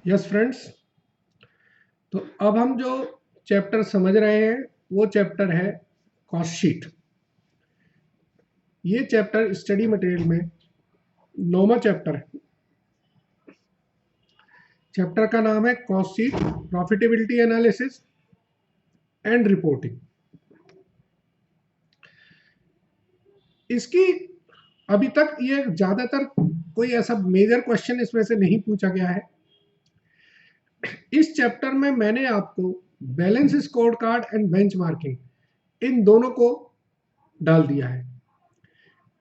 Yes friends, तो अब हम जो चैप्टर समझ रहे हैं वो चैप्टर है कॉस्ट शीट। ये चैप्टर स्टडी मटेरियल में 9वां चैप्टर है। चैप्टर का नाम है cost sheet, profitability analysis and reporting. इसकी अभी तक ये ज़्यादातर कोई ऐसा मेजर क्वेश्चन इसमें से नहीं पूछा गया है। इस चैप्टर में मैंने आपको balance score card and benchmarking इन दोनों को डाल दिया है।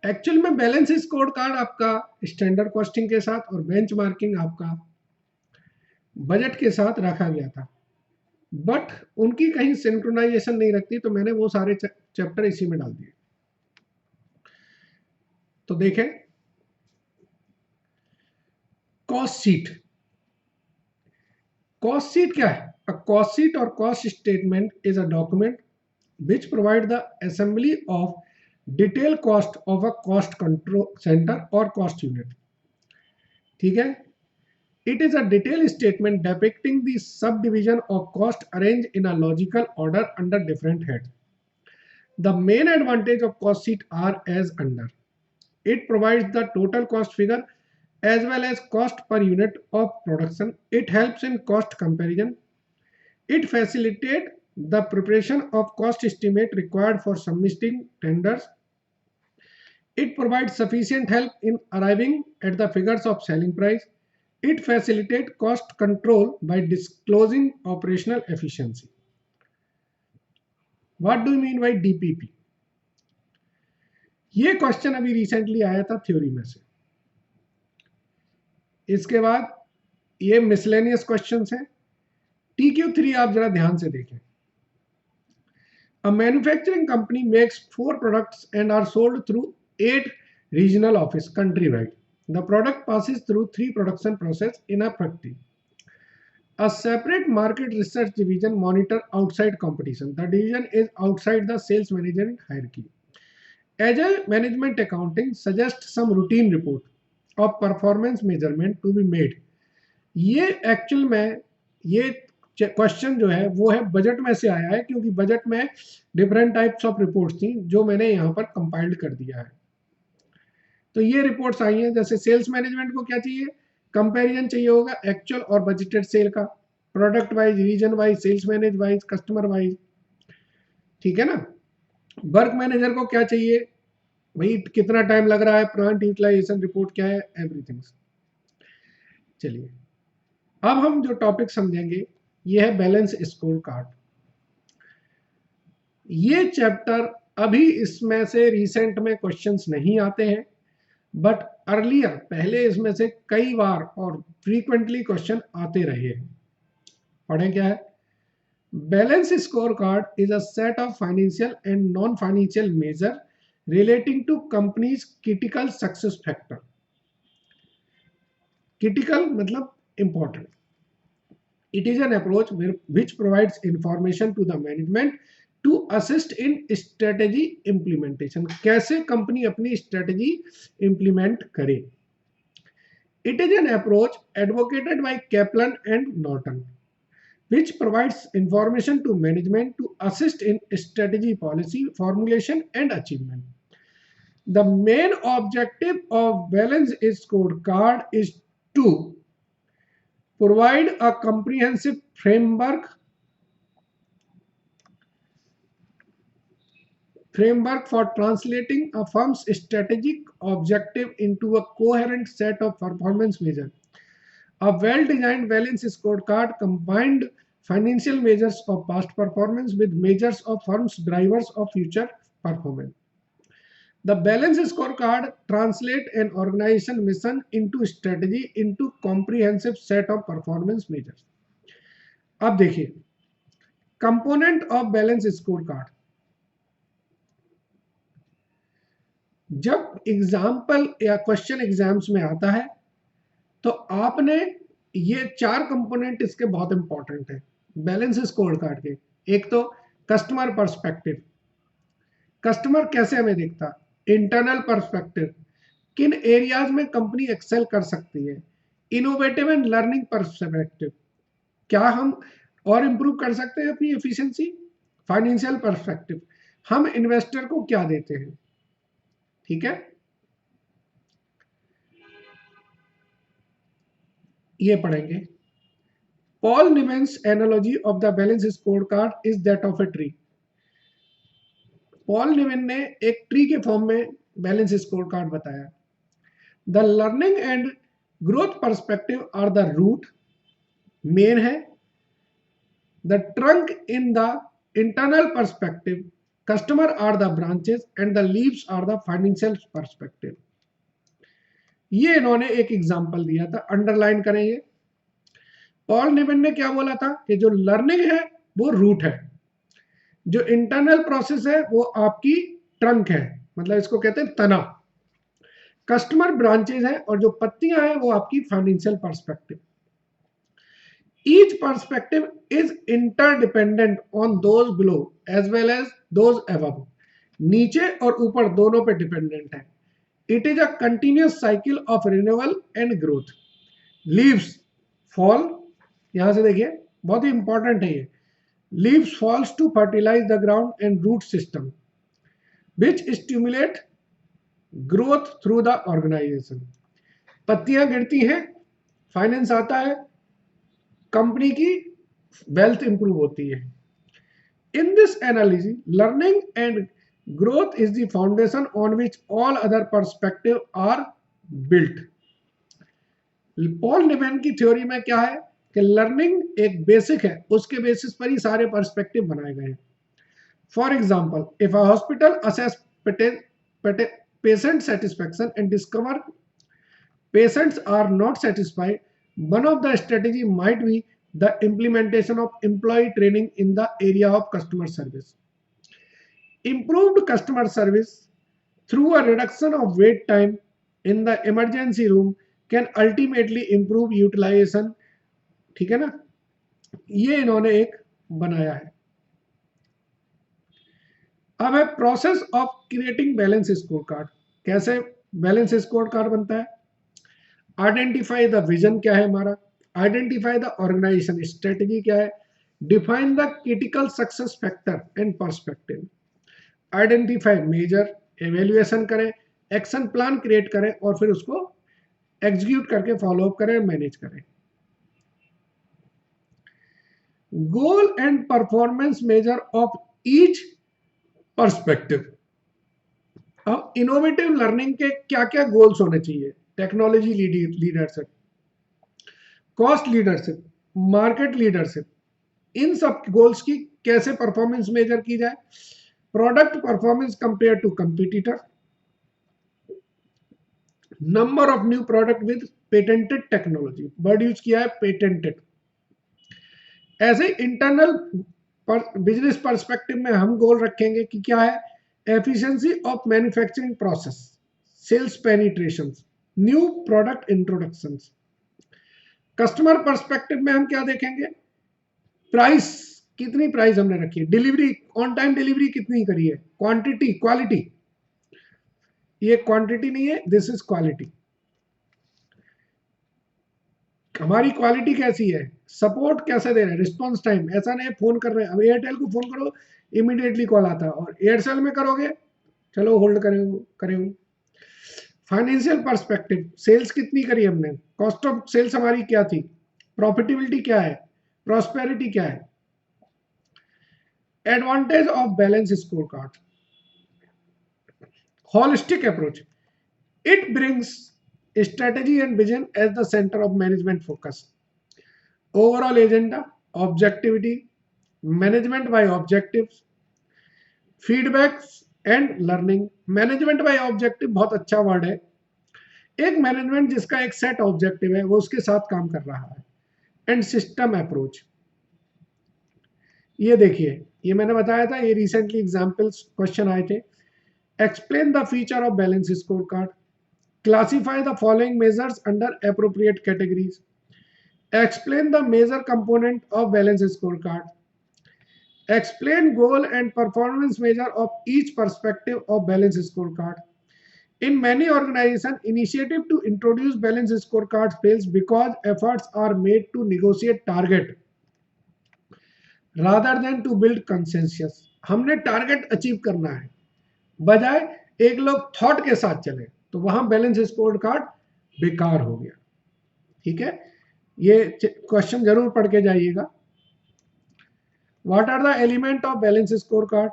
एक्चुअल में बैलेंस स्कोर कार्ड आपका स्टैंडर्ड कॉस्टिंग के साथ और बेंचमार्किंग आपका बजट के साथ रखा गया था, बट उनकी कहीं सिंक्रोनाइजेशन नहीं रखती, तो मैंने वो सारे चैप्टर इसी में डाल दिए। तो देखें, कॉस्ट शीट। कॉस्ट शीट क्या है? अ कॉस्ट शीट और cost statement is a document which provide the assembly of detailed cost of a cost control center or cost unit. ठीक है, it is a detailed statement depicting the subdivision of cost arranged in a logical order under different heads. The main advantage of cost sheet are as under: it provides the total cost figure as well as cost per unit of production. It helps in cost comparison. It facilitates the preparation of cost estimate required for submitting tenders. It provides sufficient help in arriving at the figures of selling price. It facilitates cost control by disclosing operational efficiency. What do you mean by DPP? ये question अभी recently आया था theory में से। इसके बाद ये miscellaneous questions हैं। TQ3 आप जरा ध्यान से देखें। A manufacturing company makes 4 products and are sold through 8 regional offices countrywide. The product passes through 3 production processes in a factory. A separate market research division monitors outside competition. The division is outside the sales management hierarchy. Agile management accounting suggests some routine report of performance measurement to be made. ये actual में ये question जो है वो है budget में से आया है, क्योंकि बजट में डिफरेंट टाइप्स ऑफ रिपोर्ट्स थी जो मैंने यहाँ पर कंपाइल्ड कर दिया है। तो ये रिपोर्ट्स आई हैं। जैसे सेल्स मैनेजमेंट को क्या चाहिए? कंपैरिजन चाहिए होगा एक्चुअल और बजटेड सेल का, product wise, region wise, sales manage wise, customer wise. ठीक है ना। वर्क मैनेजर को क्या चाहिए भाई? कितना टाइम लग रहा है, प्लांट यूटिलाइजेशन रिपोर्ट क्या है, एवरीथिंग। चलिए, अब हम जो टॉपिक समझेंगे ये है बैलेंस स्कोर कार्ड। ये चैप्टर अभी इसमें से रिसेंट में क्वेश्चंस नहीं आते हैं, बट अर्लियर पहले इसमें से कई बार और फ्रीक्वेंटली क्वेश्चन आते रहे हैं। पढ़ें क्या है? Balance score card is a set of financial and non financial measure relating to companies critical success factor. Critical मतलब important. It is an approach which provides information to the management to assist in strategy implementation. कैसे company अपनी strategy implement करे। It is an approach advocated by Kaplan and Norton, which provides information to management to assist in strategy policy formulation and achievement. The main objective of balance scorecard is to provide a comprehensive framework for translating a firm's strategic objective into a coherent set of performance measures. A well-designed balance scorecard combined financial measures of past performance with measures of firm's drivers of future performance. The balance scorecard translates an organization mission into strategy into comprehensive set of performance measures. अब देखिए, component of balance score card. जब example या question exams में आता है तो आपने ये 4 कंपोनेंट इसके बहुत इंपॉर्टेंट है बैलेंस स्कोर कार्ड के। एक तो कस्टमर पर्सपेक्टिव, कस्टमर कैसे हमें देखता। इंटरनल पर्सपेक्टिव, किन एरियाज में कंपनी एक्सेल कर सकती है। इनोवेटिव एंड लर्निंग पर्सपेक्टिव, क्या हम और इंप्रूव कर सकते हैं अपनी एफिशिएंसी। फाइनेंशियल पर्सपेक्टिव, हम इन्वेस्टर को क्या देते हैं, ठीक है, ये पढ़ेंगे। Paul Niven's analogy of the balance score card is that of a tree. Paul Niven ने एक ट्री के फॉर्म में बैलेंस स्कोर कार्ड बताया। The learning and growth perspective are the root, main है। The trunk in the internal perspective, customer are the branches and the leaves are the financial perspective. ये इन्होंने एक example दिया था, underline करेंगे। Paul Niven ने क्या बोला था कि जो लर्निंग है वो रूट है, जो इंटरनल प्रोसेस है वो आपकी ट्रंक है, मतलब इसको कहते हैं तना। कस्टमर ब्रांचेज है और जो पत्तियां हैं वो आपकी financial perspective. Each perspective is interdependent on those below as well as those above, नीचे और ऊपर दोनों पे डिपेंडेंट है। It is a continuous cycle of renewal and growth. Leaves fall, यहां से देखिए बहुत ही इंपॉर्टेंट है ये। Leaves falls to fertilise the ground and root system which stimulate growth through the organisation. पत्तियां गिरती हैं, फाइनेंस आता है, कंपनी की वेल्थ इंप्रूव होती है। In this analysis learning and growth is the foundation on which all other perspective are built. Paul Niven की theory में क्या है कि लर्निंग एक बेसिक है, उसके बेसिस पर ही सारे पर्सपेक्टिव बनाए गए हैं। For example, if a hospital assess patient satisfaction and discover patients are not satisfied, one of the strategy might be the implementation of employee training in the area of customer service. Improved customer service through a reduction of wait time in the emergency room can ultimately improve utilization, ठीक है ना। ये इन्होंने एक बनाया है। अब है process of creating balance score card. कैसे बैलेंस स्कोर कार्ड बनता है। आइडेंटिफाई द विजन, क्या है हमारा। आइडेंटिफाई द ऑर्गेनाइजेशन स्ट्रेटेजी, क्या है। Define the critical success factor and perspective. Identify measure, evaluation करें, एक्शन प्लान क्रिएट करें और फिर उसको एग्जीक्यूट करके फॉलो अप करें, मैनेज करें। Goal and performance measure of each perspective. अब इनोवेटिव लर्निंग के क्या क्या गोल्स होने चाहिए। Technology leadership, cost leadership, market leadership, इन सब गोल्स की कैसे परफॉर्मेंस मेजर की जाए। Product performance compare to competitor, number of new product with patented technology, word use किया है पेटेंटेड। ऐसे इंटरनल बिजनेस पर्सपेक्टिव में हम गोल रखेंगे कि क्या है। Efficiency of manufacturing process, sales penetration, new product introductions. Customer perspective में हम क्या देखेंगे। प्राइस, कितनी प्राइस हमने रखी है। डिलीवरी, ऑन टाइम डिलीवरी कितनी करी है। क्वांटिटी, क्वालिटी, ये क्वांटिटी नहीं है, दिस इज क्वालिटी। हमारी क्वालिटी कैसी है, सपोर्ट कैसे दे रहे हैं, रिस्पॉन्स टाइम। ऐसा नहीं फोन कर रहे हैं, अब एयरटेल को फोन करो इमीडिएटली कॉल आता है, और एयरसेल में करोगे चलो होल्ड करें। फाइनेंशियल पर्सपेक्टिव, सेल्स कितनी करी हमने, कॉस्ट ऑफ सेल्स हमारी क्या थी, प्रॉफिटेबिलिटी क्या है, प्रॉस्पेरिटी क्या है। Advantage of balance score card, holistic approach, it brings strategy and vision as the center of management focus. Overall agenda, objectivity, management by objectives, feedbacks and learning. Management by objective बहुत अच्छा word है। एक management जिसका एक set objective है वो उसके साथ काम कर रहा है। एंड सिस्टम अप्रोच, ये देखिए, ये मैंने बताया था, ये रिसेंटली एग्जाम्पल्स क्वेश्चन आए थे। Explain the feature of balance score card, classify the following measures under appropriate categories, explain the major component of balance scorecard, explain goal and performance measure of each perspective of balance scorecard, In many organizations, initiative to introduce balanced scorecards fails because efforts are made to negotiate target rather than to build consensus. हमने target achieve करना है, बजाय एक लोग thought के साथ चले, तो वहां बैलेंस स्कोर कार्ड बेकार हो गया। ठीक है, ये क्वेश्चन जरूर पढ़ के जाइएगा। What are the element of balance score card?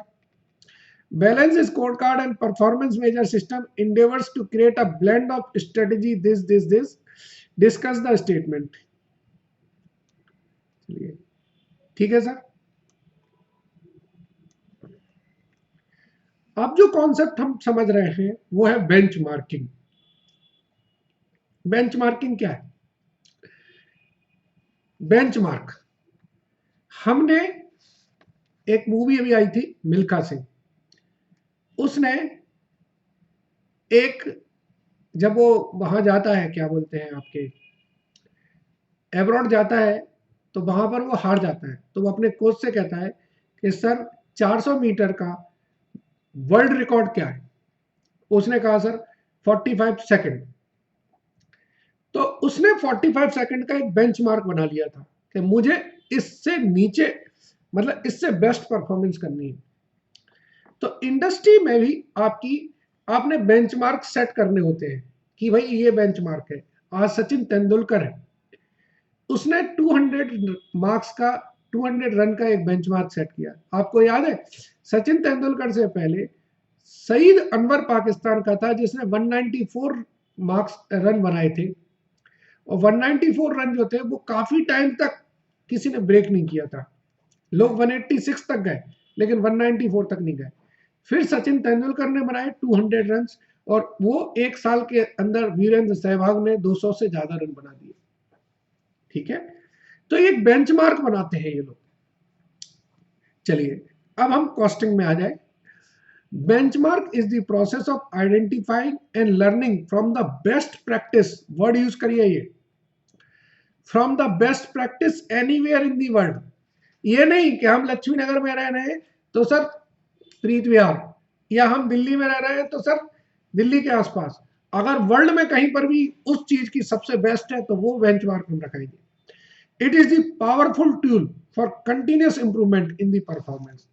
Balance scorecard and performance measure system endeavors to create a blend of strategy this. Discuss the statement. ठीक है सर। अब जो कॉन्सेप्ट हम समझ रहे हैं वो है बेंचमार्किंग। बेंचमार्किंग क्या है? बेंचमार्क, हमने एक मूवी अभी आई थी मिल्खा सिंह, उसने एक, जब वो वहां जाता है, क्या बोलते हैं आपके, एब्रॉड जाता है, तो वहां पर वो हार जाता है, तो वो अपने कोच से कहता है कि सर 400 मीटर का वर्ल्ड रिकॉर्ड क्या है? उसने कहा सर 45 सेकंड। तो उसने 45 सेकंड का एक बेंचमार्क बना लिया था कि मुझे इससे नीचे, मतलब इससे बेस्ट परफॉर्मेंस करनी है। तो इंडस्ट्री में भी आपने बेंचमार्क सेट करने होते हैं कि भाई ये बेंचमार्क है। आज सचिन तेंदुलकर है, उसने 200 मार्क्स का, 200 रन का एक बेंचमार्क सेट किया। आपको याद है सचिन तेंदुलकर से पहले सईद अनवर पाकिस्तान का था जिसने 194 मार्क्स रन बनाए थे, और 194 रन जो थे वो काफी टाइम तक किसी ने ब्रेक नहीं किया था। लोग 186 तक गए लेकिन 194 तक नहीं गए। फिर सचिन तेंदुलकर ने बनाए 200 रन, और वो एक साल के अंदर वीरेंद्र सहवाग ने 200 से ज्यादा रन बना दिए। ठीक है, तो एक बेंचमार्क बनाते हैं ये लोग। चलिए अब हम कॉस्टिंग में आ जाए। Benchmark is the process of identifying and learning from the best practice, word use करिए ये, from the best practice anywhere in the world. ये नहीं कि हम लक्ष्मी नगर में रह रहे हैं तो सर प्रीत विहार, या हम दिल्ली में रह रहे हैं तो सर दिल्ली के आसपास। अगर वर्ल्ड में कहीं पर भी उस चीज की सबसे बेस्ट है तो वो बेंचमार्क हम रखेंगे। It is the powerful tool for continuous improvement in the performance.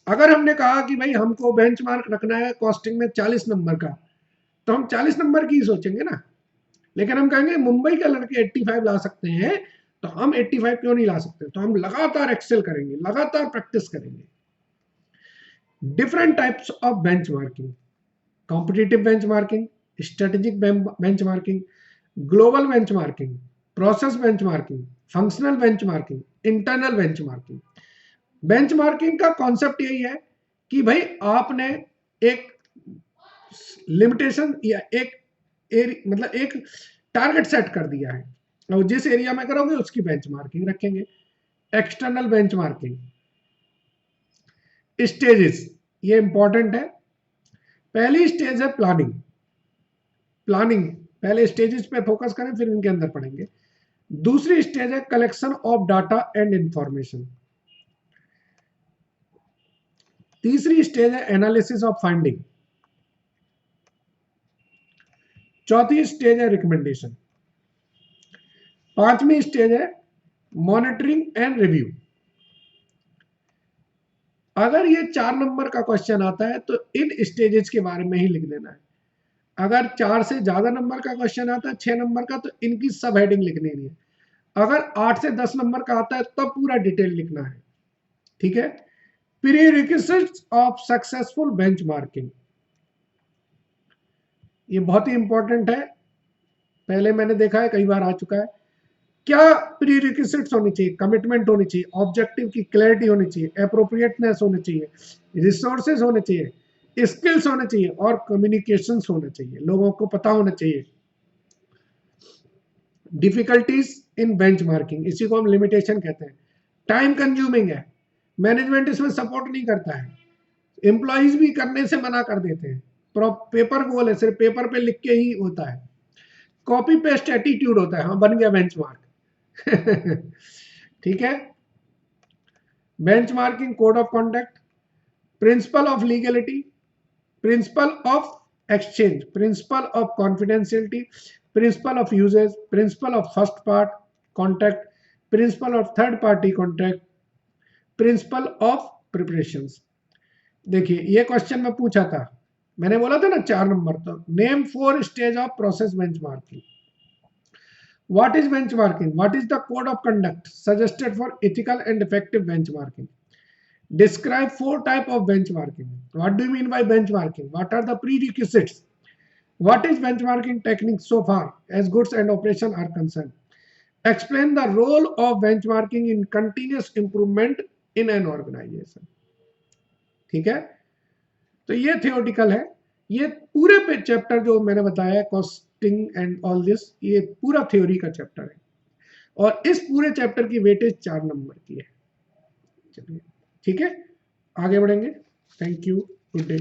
अगर हमने कहा कि भाई हमको बेंचमार्क रखना है कॉस्टिंग में 40 नंबर का, तो हम 40 नंबर की ही सोचेंगे ना। लेकिन हम कहेंगे मुंबई के लड़के 85 ला सकते हैं, तो हम 85 क्यों नहीं ला सकते? तो हम लगातार एक्सेल करेंगे, लगातार प्रैक्टिस करेंगे। Different types of benchmarking: competitive benchmarking, strategic benchmarking, global benchmarking, process benchmarking, functional benchmarking, internal benchmarking. Benchmarking का कॉन्सेप्ट यही है कि भाई आपने एक लिमिटेशन या मतलब एक टारगेट सेट कर दिया है, और जिस एरिया में करोगे उसकी बेंचमार्किंग रखेंगे। एक्सटर्नल बेंचमार्किंग स्टेजेस, ये इंपॉर्टेंट है। पहली स्टेज है प्लानिंग। पहले स्टेजेस पे फोकस करें, फिर इनके अंदर पढ़ेंगे। दूसरी स्टेज है collection of data and information. तीसरी स्टेज है एनालिसिस ऑफ फाइंडिंग। चौथी स्टेज है रिकमेंडेशन। पांचवी स्टेज है मॉनिटरिंग एंड रिव्यू। अगर ये 4 नंबर का क्वेश्चन आता है तो इन स्टेजेस के बारे में ही लिख देना है। अगर 4 से ज्यादा नंबर का क्वेश्चन आता है, 6 नंबर का, तो इनकी सब हेडिंग लिखनी है। अगर 8 से 10 नंबर का आता है तब पूरा डिटेल लिखना है। ठीक है, प्रीरिक्विजिट्स ऑफ सक्सेसफुल बेंचमार्किंग, ये बहुत ही इंपॉर्टेंट है। पहले मैंने देखा है, कई बार आ चुका है। क्या प्रीरिक्विजिट्स होनी चाहिए? कमिटमेंट होनी चाहिए, ऑब्जेक्टिव की क्लैरिटी होनी चाहिए, एप्रोप्रिएटनेस होनी चाहिए, रिसोर्सेज होने चाहिए, स्किल्स होने चाहिए, और कम्युनिकेशंस होने चाहिए, लोगों को पता होना चाहिए। डिफिकल्टीज इन बेंचमार्किंग, इसी को हम लिमिटेशन कहते हैं। टाइम कंज्यूमिंग है, मैनेजमेंट इसमें सपोर्ट नहीं करता है, एम्प्लॉइज भी करने से मना कर देते हैं। पेपर गोल है, सिर्फ पेपर पे लिख के ही होता है। कॉपी पेस्ट एटीट्यूड होता है, हाँ बन गया बेंचमार्क। ठीक है, benchmarking code of conduct, principle of legality, principle of exchange, principle of confidentiality, principle of usage, principle of first part contact, principle of third party contact, principle of preparations. देखिए ये question में पूछा था, मैंने बोला था ना 4 नंबर, तो name 4 stage of process benchmarking. What is benchmarking? What is the code of conduct suggested for ethical and effective benchmarking? Describe 4 type of benchmarking. What do you mean by benchmarking? What are the prerequisites? What is benchmarking technique so far as goods and operation are concerned? Explain the role of benchmarking in continuous improvement in an organization. ठीक है, तो ये theoretical है। ये पूरे पे chapter जो मैंने बताया कॉस्टिंग एंड ऑल दिस, ये पूरा थ्योरी का चैप्टर है और इस पूरे चैप्टर की वेटेज 4 नंबर की है। चलिए ठीक है, आगे बढ़ेंगे। Thank you, good day.